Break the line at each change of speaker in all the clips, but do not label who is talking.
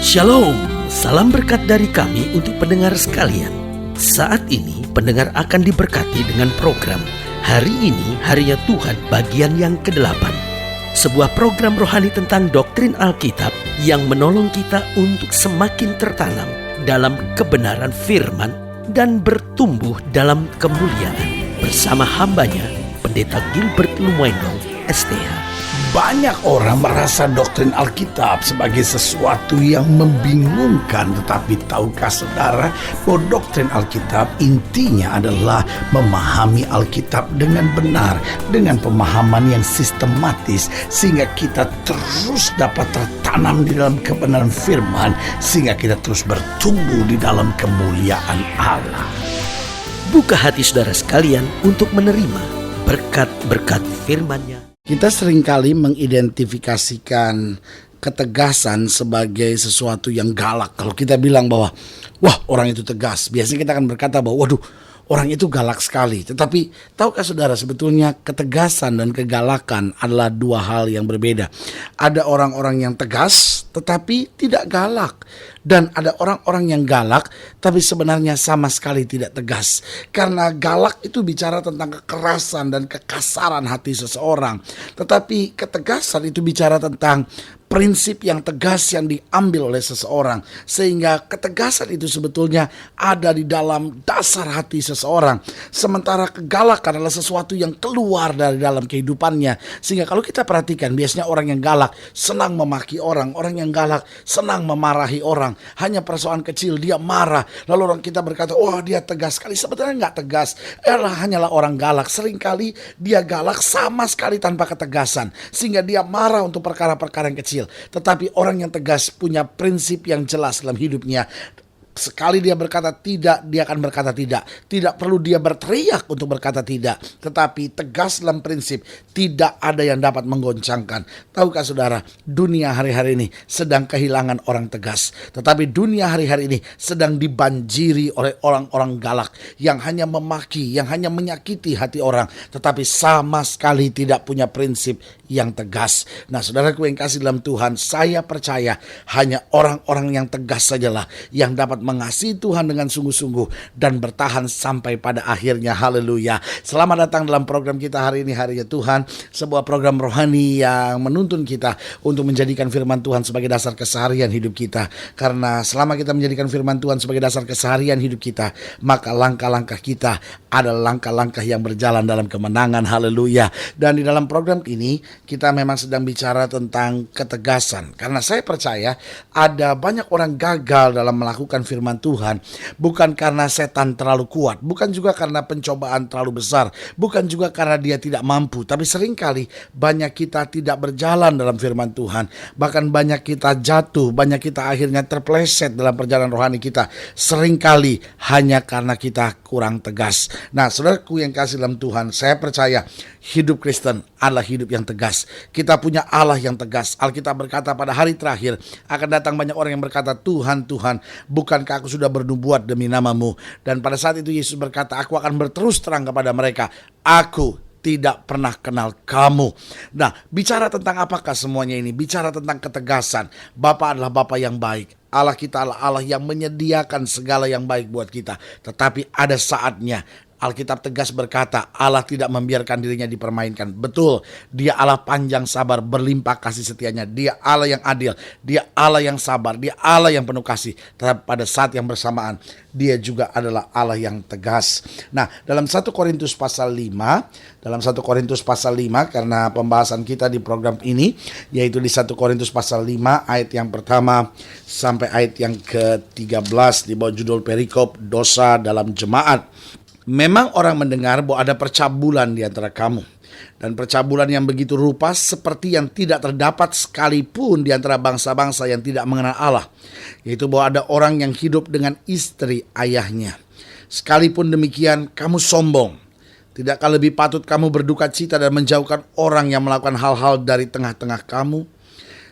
Shalom, salam berkat dari kami untuk pendengar sekalian. Saat ini pendengar akan diberkati dengan program Hari Ini Harinya Tuhan bagian yang ke-8. Sebuah program rohani tentang doktrin Alkitab yang menolong kita untuk semakin tertanam dalam kebenaran firman dan bertumbuh dalam kemuliaan. Bersama hambanya, Pendeta Gilbert Lumwendong, STH.
Banyak orang merasa doktrin Alkitab sebagai sesuatu yang membingungkan. Tetapi tahukah saudara bahwa doktrin Alkitab intinya adalah memahami Alkitab dengan benar, dengan pemahaman yang sistematis, sehingga kita terus dapat tertanam di dalam kebenaran firman, sehingga kita terus bertumbuh di dalam kemuliaan Allah.
Buka hati saudara sekalian untuk menerima berkat-berkat firman-Nya.
Kita seringkali mengidentifikasikan ketegasan sebagai sesuatu yang galak. Kalau kita bilang bahwa, wah, orang itu tegas, biasanya kita akan berkata bahwa, waduh, orang itu galak sekali. Tetapi tahukah saudara, sebetulnya ketegasan dan kegalakan adalah dua hal yang berbeda. Ada orang-orang yang tegas tetapi tidak galak. Dan ada orang-orang yang galak tapi sebenarnya sama sekali tidak tegas. Karena galak itu bicara tentang kekerasan dan kekasaran hati seseorang. Tetapi ketegasan itu bicara tentang prinsip yang tegas yang diambil oleh seseorang. Sehingga ketegasan itu sebetulnya ada di dalam dasar hati seseorang. Sementara kegalakan adalah sesuatu yang keluar dari dalam kehidupannya. Sehingga kalau kita perhatikan, biasanya orang yang galak senang memaki orang. Orang yang galak senang memarahi orang. Hanya persoalan kecil dia marah. Lalu orang kita berkata, wah, dia tegas sekali. Sebenarnya nggak tegas. Hanyalah orang galak. Seringkali dia galak sama sekali tanpa ketegasan. Sehingga dia marah untuk perkara-perkara yang kecil. Tetapi orang yang tegas punya prinsip yang jelas dalam hidupnya. Sekali dia berkata tidak, dia akan berkata tidak. Tidak perlu dia berteriak untuk berkata tidak. Tetapi tegas dalam prinsip, tidak ada yang dapat menggoncangkan. Tahukah saudara, dunia hari-hari ini sedang kehilangan orang tegas. Tetapi dunia hari-hari ini sedang dibanjiri oleh orang-orang galak. Yang hanya memaki, yang hanya menyakiti hati orang. Tetapi sama sekali tidak punya prinsip yang tegas. Nah, saudaraku yang kasih dalam Tuhan, saya percaya hanya orang-orang yang tegas sajalah yang dapat mengasihi Tuhan dengan sungguh-sungguh dan bertahan sampai pada akhirnya. Haleluya. Selamat datang dalam program kita hari ini, Harinya Tuhan. Sebuah program rohani yang menuntun kita untuk menjadikan firman Tuhan sebagai dasar keseharian hidup kita. Karena selama kita menjadikan firman Tuhan sebagai dasar keseharian hidup kita, maka langkah-langkah kita adalah langkah-langkah yang berjalan dalam kemenangan. Haleluya. Dan di dalam program ini kita memang sedang bicara tentang ketegasan. Karena saya percaya ada banyak orang gagal dalam melakukan firman Tuhan, bukan karena setan terlalu kuat, bukan juga karena pencobaan terlalu besar, bukan juga karena dia tidak mampu, tapi seringkali banyak kita tidak berjalan dalam firman Tuhan, bahkan banyak kita jatuh, banyak kita akhirnya terpleset dalam perjalanan rohani kita, seringkali hanya karena kita kurang tegas. Nah, saudaraku yang kasih dalam Tuhan, saya percaya hidup Kristen adalah hidup yang tegas. Kita punya Allah yang tegas. Alkitab berkata pada hari terakhir akan datang banyak orang yang berkata, Tuhan, Tuhan, bukankah aku sudah bernubuat demi namamu? Dan pada saat itu Yesus berkata, aku akan berterus terang kepada mereka, aku tidak pernah kenal kamu. Nah, bicara tentang apakah semuanya ini? Bicara tentang ketegasan. Bapa adalah Bapa yang baik. Allah kita adalah Allah yang menyediakan segala yang baik buat kita. Tetapi ada saatnya Alkitab tegas berkata, Allah tidak membiarkan dirinya dipermainkan. Betul, dia Allah panjang sabar, berlimpah kasih setianya. Dia Allah yang adil, dia Allah yang sabar, dia Allah yang penuh kasih. Tetapi pada saat yang bersamaan, dia juga adalah Allah yang tegas. Nah, dalam 1 Korintus pasal 5, karena pembahasan kita di program ini, yaitu di 1 Korintus pasal 5, ayat yang pertama sampai ayat yang ke-13, di bawah judul perikop dosa dalam jemaat. Memang orang mendengar bahwa ada percabulan di antara kamu. Dan percabulan yang begitu rupa seperti yang tidak terdapat sekalipun di antara bangsa-bangsa yang tidak mengenal Allah. Yaitu bahwa ada orang yang hidup dengan istri ayahnya. Sekalipun demikian kamu sombong. Tidakkah lebih patut kamu berduka cita dan menjauhkan orang yang melakukan hal-hal dari tengah-tengah kamu?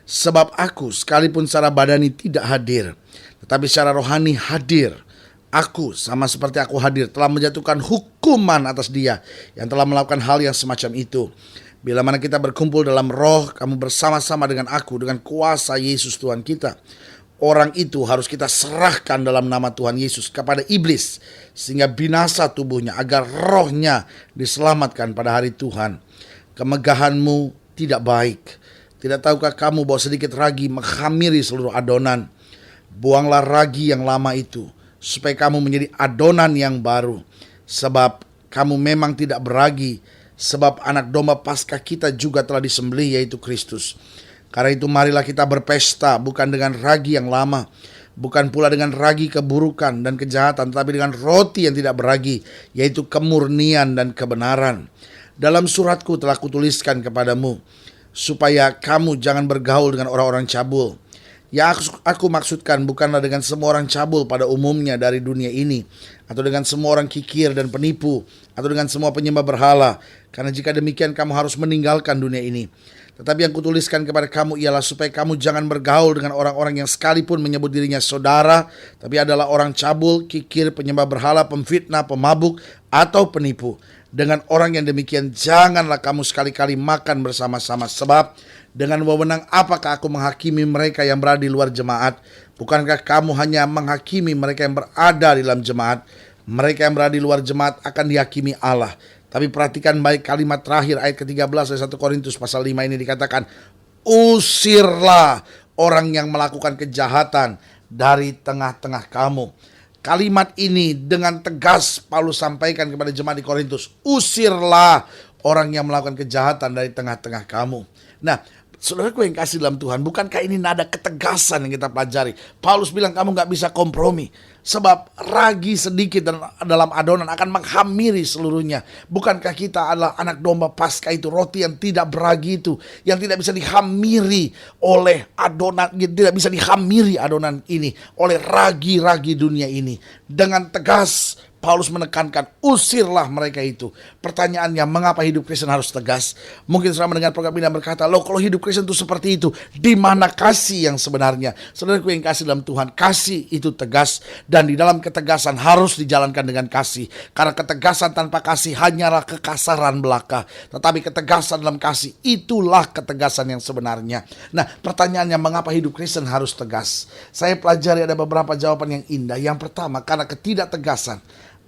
Sebab aku sekalipun secara badani tidak hadir, tetapi secara rohani hadir. Aku, sama seperti aku hadir, telah menjatuhkan hukuman atas dia yang telah melakukan hal yang semacam itu. Bila mana kita berkumpul dalam roh, kamu bersama-sama dengan aku, dengan kuasa Yesus Tuhan kita. Orang itu harus kita serahkan dalam nama Tuhan Yesus kepada iblis, sehingga binasa tubuhnya, agar rohnya diselamatkan pada hari Tuhan. Kemegahanmu tidak baik. Tidak tahukah kamu bahwa sedikit ragi menghamiri seluruh adonan? Buanglah ragi yang lama itu, supaya kamu menjadi adonan yang baru. Sebab kamu memang tidak beragi, sebab anak domba Paskah kita juga telah disembelih, yaitu Kristus. Karena itu marilah kita berpesta, bukan dengan ragi yang lama, bukan pula dengan ragi keburukan dan kejahatan, tetapi dengan roti yang tidak beragi, yaitu kemurnian dan kebenaran. Dalam suratku telah kutuliskan kepadamu, supaya kamu jangan bergaul dengan orang-orang cabul. Yang aku maksudkan bukanlah dengan semua orang cabul pada umumnya dari dunia ini, atau dengan semua orang kikir dan penipu, atau dengan semua penyembah berhala. Karena jika demikian kamu harus meninggalkan dunia ini. Tetapi yang kutuliskan kepada kamu ialah supaya kamu jangan bergaul dengan orang-orang yang sekalipun menyebut dirinya saudara, tapi adalah orang cabul, kikir, penyembah berhala, pemfitnah, pemabuk, atau penipu. Dengan orang yang demikian janganlah kamu sekali-kali makan bersama-sama. Sebab dengan wewenang apakah aku menghakimi mereka yang berada di luar jemaat? Bukankah kamu hanya menghakimi mereka yang berada di dalam jemaat? Mereka yang berada di luar jemaat akan dihakimi Allah. Tapi perhatikan baik kalimat terakhir ayat ke-13 dari 1 Korintus pasal 5 ini dikatakan, usirlah orang yang melakukan kejahatan dari tengah-tengah kamu. Kalimat ini dengan tegas Paulus sampaikan kepada jemaat di Korintus. Usirlah orang yang melakukan kejahatan dari tengah-tengah kamu. Nah, saudaraku yang kasih dalam Tuhan, bukankah ini nada ketegasan yang kita pelajari? Paulus bilang kamu gak bisa kompromi. Sebab ragi sedikit dalam adonan akan menghamiri seluruhnya. Bukankah kita adalah anak domba Paskah itu, roti yang tidak beragi itu, yang tidak bisa dihamiri oleh adonan, tidak bisa dihamiri adonan ini oleh ragi-ragi dunia ini. Dengan tegas Paulus menekankan, usirlah mereka itu. Pertanyaannya, mengapa hidup Kristen harus tegas? Mungkin saudara mendengar program ini dan berkata, loh kalau hidup Kristen itu seperti itu, di mana kasih yang sebenarnya? Saudaraku yang kasih dalam Tuhan, kasih itu tegas, dan di dalam ketegasan harus dijalankan dengan kasih. Karena ketegasan tanpa kasih hanyalah kekasaran belaka. Tetapi ketegasan dalam kasih, itulah ketegasan yang sebenarnya. Nah, pertanyaannya, mengapa hidup Kristen harus tegas? Saya pelajari ada beberapa jawaban yang indah. Yang pertama, karena ketidaktegasan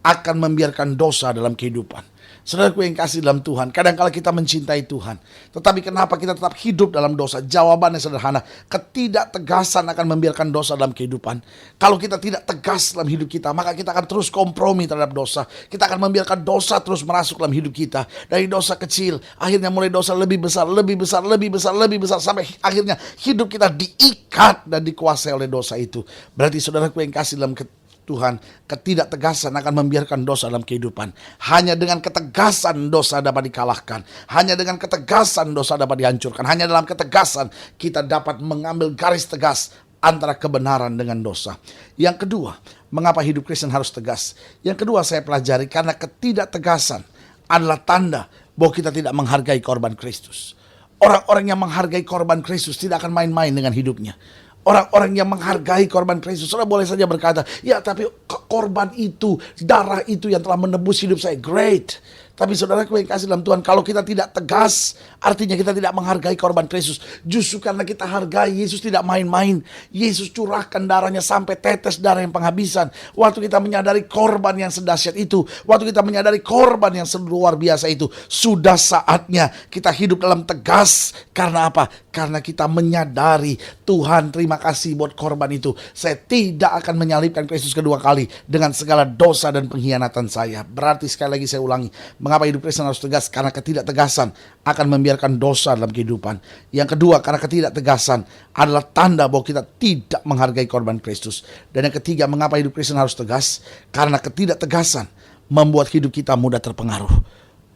akan membiarkan dosa dalam kehidupan. Saudaraku yang kasih dalam Tuhan, kadang-kala kita mencintai Tuhan, tetapi kenapa kita tetap hidup dalam dosa? Jawabannya sederhana, ketidaktegasan akan membiarkan dosa dalam kehidupan. Kalau kita tidak tegas dalam hidup kita, maka kita akan terus kompromi terhadap dosa. Kita akan membiarkan dosa terus merasuk dalam hidup kita. Dari dosa kecil, akhirnya mulai dosa lebih besar, lebih besar, lebih besar, lebih besar, sampai akhirnya hidup kita diikat dan dikuasai oleh dosa itu. Berarti saudaraku yang kasih dalam Tuhan, ketidaktegasan akan membiarkan dosa dalam kehidupan. Hanya dengan ketegasan dosa dapat dikalahkan. Hanya dengan ketegasan dosa dapat dihancurkan. Hanya dalam ketegasan kita dapat mengambil garis tegas antara kebenaran dengan dosa. Yang kedua, mengapa hidup Kristen harus tegas? Yang kedua saya pelajari, karena ketidaktegasan adalah tanda bahwa kita tidak menghargai korban Kristus. Orang-orang yang menghargai korban Kristus tidak akan main-main dengan hidupnya. Orang-orang yang menghargai korban Kristus, saudara boleh saja berkata, ya tapi korban itu, darah itu yang telah menebus hidup saya. Great. Tapi saudaraku yang kasih dalam Tuhan, kalau kita tidak tegas, artinya kita tidak menghargai korban Kristus. Justru karena kita hargai, Yesus tidak main-main. Yesus curahkan darahnya sampai tetes darah yang penghabisan. Waktu kita menyadari korban yang sedahsyat itu, waktu kita menyadari korban yang luar biasa itu, sudah saatnya kita hidup dalam tegas. Karena apa? Karena kita menyadari, Tuhan terima kasih buat korban itu. Saya tidak akan menyalibkan Kristus kedua kali dengan segala dosa dan pengkhianatan saya. Berarti sekali lagi saya ulangi, mengapa hidup Kristen harus tegas? Karena ketidaktegasan akan membiarkan dosa dalam kehidupan. Yang kedua, karena ketidaktegasan adalah tanda bahwa kita tidak menghargai korban Kristus. Dan yang ketiga, mengapa hidup Kristen harus tegas? Karena ketidaktegasan membuat hidup kita mudah terpengaruh.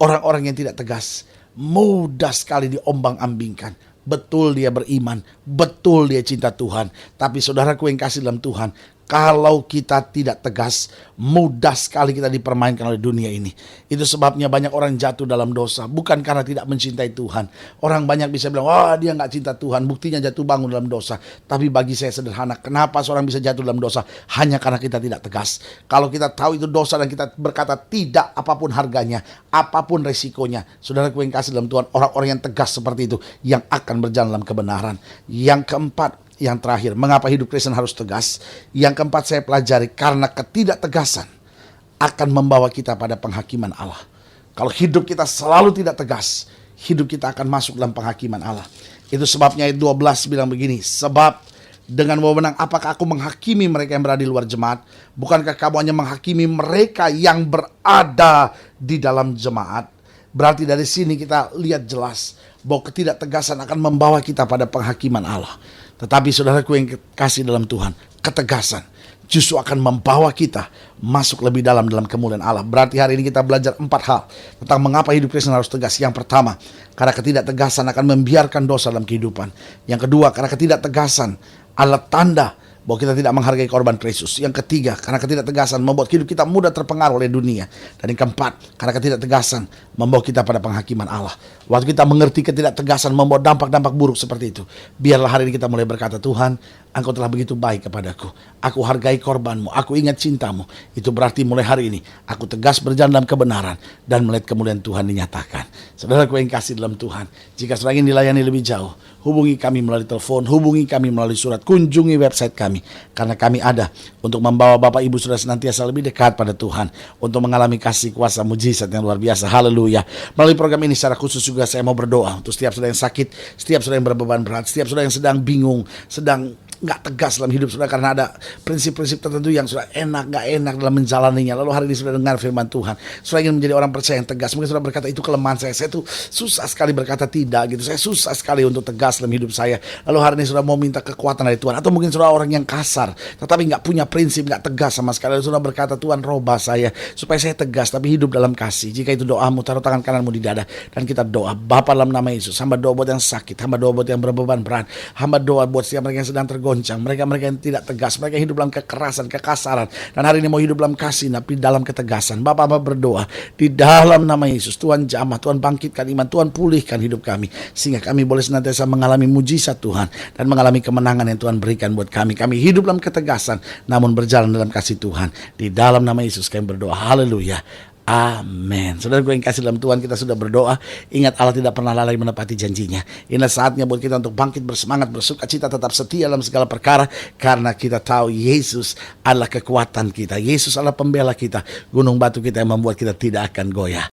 Orang-orang yang tidak tegas mudah sekali diombang-ambingkan. Betul dia beriman, betul dia cinta Tuhan. Tapi saudaraku yang kasih dalam Tuhan, Kalau kita tidak tegas, mudah sekali kita dipermainkan oleh dunia ini. Itu sebabnya banyak orang jatuh dalam dosa, bukan karena tidak mencintai Tuhan. Orang banyak bisa bilang, wah dia nggak cinta Tuhan, buktinya jatuh bangun dalam dosa. Tapi bagi saya sederhana, kenapa seorang bisa jatuh dalam dosa? Hanya karena kita tidak tegas. Kalau kita tahu itu dosa dan kita berkata tidak, apapun harganya, apapun resikonya, saudaraku yang kasih dalam Tuhan, orang-orang yang tegas seperti itu yang akan berjalan dalam kebenaran. Yang keempat, yang terakhir, mengapa hidup Kristen harus tegas? Yang keempat saya pelajari, karena ketidaktegasan akan membawa kita pada penghakiman Allah. Kalau hidup kita selalu tidak tegas, hidup kita akan masuk dalam penghakiman Allah. Itu sebabnya ayat 12 bilang begini, sebab dengan wewenang apakah aku menghakimi mereka yang berada di luar jemaat? Bukankah kamu hanya menghakimi mereka yang berada di dalam jemaat? Berarti dari sini kita lihat jelas bahwa ketidaktegasan akan membawa kita pada penghakiman Allah. Tetapi saudaraku yang kasih dalam Tuhan, ketegasan justru akan membawa kita masuk lebih dalam kemuliaan Allah. Berarti hari ini kita belajar 4 hal tentang mengapa hidup Kristen harus tegas. Yang pertama, karena ketidaktegasan akan membiarkan dosa dalam kehidupan. Yang kedua, karena ketidaktegasan adalah tanda bahwa kita tidak menghargai korban Kristus. Yang ketiga, karena ketidaktegasan membuat hidup kita mudah terpengaruh oleh dunia. Dan yang keempat, karena ketidaktegasan membawa kita pada penghakiman Allah. Waktu kita mengerti ketidaktegasan membawa dampak-dampak buruk seperti itu, biarlah hari ini kita mulai berkata, Tuhan, Engkau telah begitu baik kepadaku. Aku hargai korbanmu, aku ingat cintamu. Itu berarti mulai hari ini aku tegas berjalan dalam kebenaran dan melihat kemuliaan Tuhan dinyatakan. Saudaraku yang kasih dalam Tuhan, jika saudara ingin dilayani lebih jauh, hubungi kami melalui telepon, hubungi kami melalui surat, kunjungi website kami. Karena kami ada untuk membawa Bapak Ibu Saudara senantiasa lebih dekat pada Tuhan, untuk mengalami kasih kuasa mujizat yang luar biasa. Haleluya. Melalui program ini secara khusus juga saya mau berdoa untuk setiap saudara yang sakit, setiap saudara yang berbeban berat, setiap saudara yang sedang bingung, sedang nggak tegas dalam hidup saudara karena ada prinsip-prinsip tertentu yang sudah nggak enak dalam menjalaninya. Lalu hari ini sudah dengar firman Tuhan, sudah ingin menjadi orang percaya yang tegas. Mungkin sudah berkata itu kelemahan saya tuh susah sekali berkata tidak gitu, saya susah sekali untuk tegas dalam hidup saya. Lalu hari ini sudah mau minta kekuatan dari Tuhan. Atau mungkin sudah orang yang kasar tetapi nggak punya prinsip, nggak tegas sama sekali. Lalu sudah berkata, Tuhan robah saya supaya saya tegas tapi hidup dalam kasih. Jika itu doamu, taruh tangan kananmu di dada dan kita doa. Bapa dalam nama Yesus, hamba doa buat yang sakit, hamba doa buat yang berbeban berat, hamba doa buat setiap mereka yang sedang tergoncang, mereka yang tidak tegas, mereka yang hidup dalam kekerasan, kekasaran, dan hari ini mau hidup dalam kasih tapi dalam ketegasan. Bapak berdoa di dalam nama Yesus, Tuhan jamah, Tuhan bangkitkan iman, Tuhan pulihkan hidup kami sehingga kami boleh senantiasa mengalami mujizat Tuhan dan mengalami kemenangan yang Tuhan berikan buat kami. Kami hidup dalam ketegasan namun berjalan dalam kasih Tuhan. Di dalam nama Yesus kami berdoa. Haleluya. Amin. Saudara gue yang kasih dalam Tuhan, kita sudah berdoa. Ingat, Allah tidak pernah lalai menepati janjinya. Inilah saatnya buat kita untuk bangkit bersemangat, bersuka cita, tetap setia dalam segala perkara, karena kita tahu Yesus adalah kekuatan kita. Yesus adalah pembela kita, gunung batu kita yang membuat kita tidak akan goyah.